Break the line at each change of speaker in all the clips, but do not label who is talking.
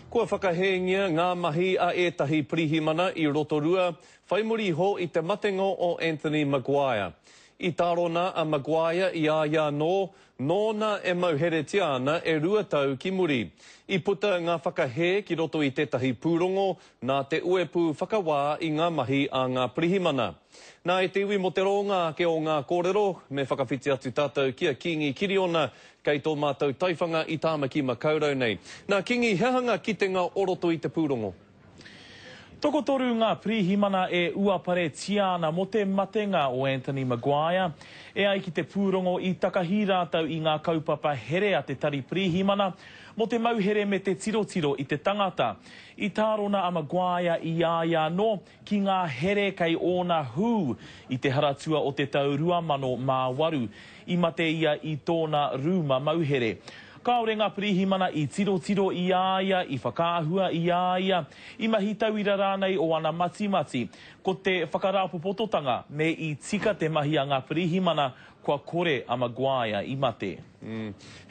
Kua whakahengia ngā mahi a ētahi pirihimana I Rotorua, whaimuri ho I te matengo o Anthony Maguire. I tārona a Maguire I āia no, nōna e mauhere tiana e 2 tau ki muri. I puta ngā whakahe ki roto I tētahi pūrongo, nā te uepu whakawā I ngā mahi a ngā pirihimana. Nā e te iwi mo te ronga ke o ngā kōrero, me whakawhiti atu tātou kia Kingi Kiriona, kei tō mātou taiwhanga I tāmaki makaurau nei. Nā Kingi, he hanga ki te ngā oroto I te pūrongo?
Tokotoru ngā pirihimana e uapare tiana mo te matenga o Anthony Maguire. E ai ki te pūrongo I takahi rātau I ngā kaupapa here a te tari pirihimana, mo te mauhere me te tirotiro I te tangata. I tārona a Maguire I āia no ki ngā here kei ōna hū I te haratua o te tau 2008, I mate ia I tōna rūma mauhere. Kāore ngā pirihimana I tiro I āia, I whakaahua I āia, I mahi tauira rānei o ana mati, ko te whakarāpopototanga me I tika te mahi a ngā pirihimana kua kore a Maguire I mate.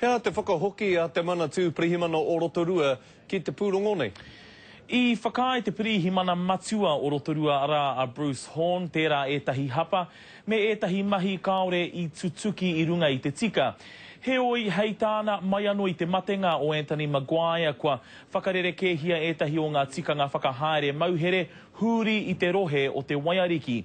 Hea te whakahoki a te manatū pirihimana o Rotorua ki te pūrongo nei?
I whakae te pirihimana matua o Rotorua ara a Bruce Horn, tērā ētahi hapa, me ētahi mahi kāore I tutuki I runga I te tika. Heoi hei tāna mai anō I te matenga o Anthony Maguire kua whakarere kēhia ētahi o ngā tikanga whakahaere mauhere huri I te rohe o te waiariki.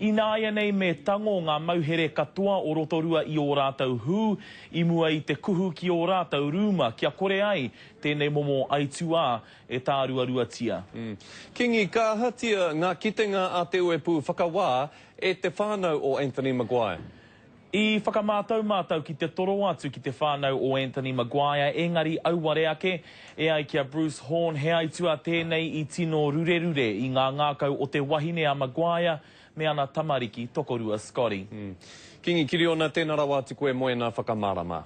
I nāia nei me tango ngā mauhere katoa o Rotorua I o rātau hū, I mua I te kuhu ki o rātau rūma kia kore ai tēnei momo aitua e tāruarua tia.
Kingi, ka hatia ngā kitenga a te uepu whakawā e te whānau o Anthony Maguire?
I whakamātau ki te toro atu ki te whānau o Anthony Maguire, engari auare ake, e ai kia Bruce Horn, he aitua tēnei I tino rurerure I ngā ngākau o te wahine a Maguire, me ana tamariki tokorua Scotty.
Kingi Kiriona, tēnā rawa atu koe moena whakamārama.